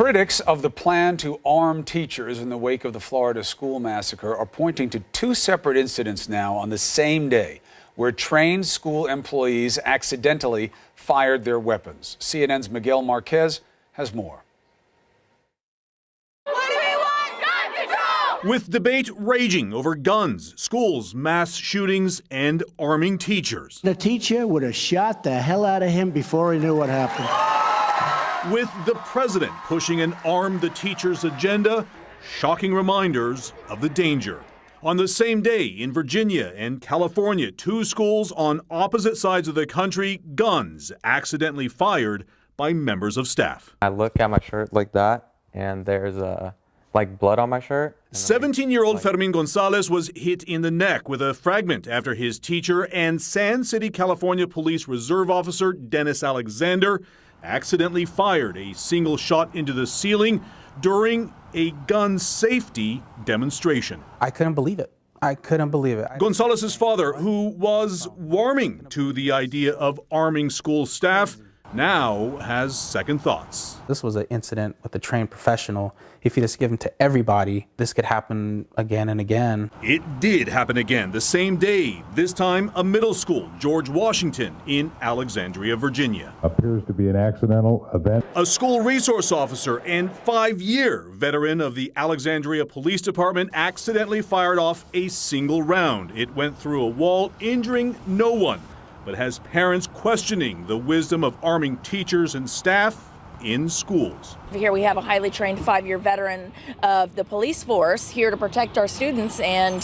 Critics of the plan to arm teachers in the wake of the Florida school massacre are pointing to two separate incidents now on the same day where trained school employees accidentally fired their weapons. CNN's Miguel Marquez has more. With debate raging over guns, schools, mass shootings, and arming teachers. The teacher would have shot the hell out of him before he knew what happened. With the president pushing an arm the teachers agenda, shocking reminders of the danger. On the same day in Virginia and California, two schools on opposite sides of the country, guns accidentally fired by members of staff. I look at my shirt like that, and there's blood on my shirt. 17-year-old Fermin Gonzalez was hit in the neck with a fragment after his teacher and San City, California Police Reserve Officer Dennis Alexander accidentally fired a single shot into the ceiling during a gun safety demonstration. I couldn't believe it. I couldn't believe it. Gonzalez's father, who was warming to the idea of arming school staff, now has second thoughts. This was an incident with a trained professional. If you just give them to everybody, this could happen again and again. It did happen again the same day, this time a middle school, George Washington, in Alexandria, Virginia. Appears to be an accidental event. A school resource officer and 5-year veteran of the Alexandria Police Department accidentally fired off a single round. It went through a wall, injuring no one, but has parents questioning the wisdom of arming teachers and staff in schools. Here we have a highly trained 5-year veteran of the police force here to protect our students, and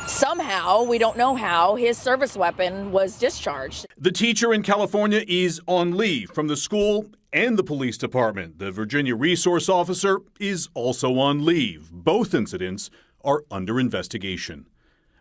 somehow, we don't know how, his service weapon was discharged. The teacher in California is on leave from the school and the police department. The Virginia resource officer is also on leave. Both incidents are under investigation.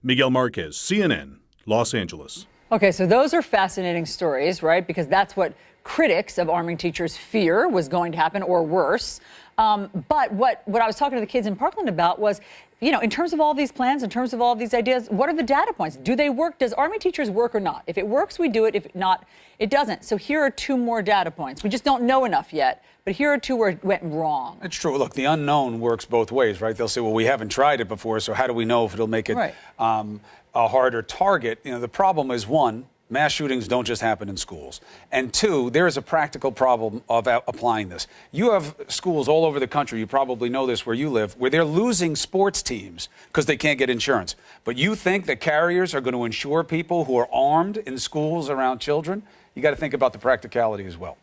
Miguel Marquez, CNN, Los Angeles. Okay, so those are fascinating stories, right? Because that's what critics of arming teachers fear was going to happen, or worse. But what I was talking to the kids in Parkland about was, you know, in terms of all these plans, in terms of all these ideas, what are the data points? Do they work? Does arming teachers work or not? If it works, we do it. If not, it doesn't. So here are two more data points. We just don't know enough yet. But here are two where it went wrong. It's true. Look, the unknown works both ways, right? They'll say, well, we haven't tried it before, so how do we know if it'll make it right. A harder target? You know, the problem is, one, mass shootings don't just happen in schools. And two, there is a practical problem of applying this. You have schools all over the country, you probably know this where you live, where they're losing sports teams because they can't get insurance. But you think that carriers are going to insure people who are armed in schools around children? You got to think about the practicality as well.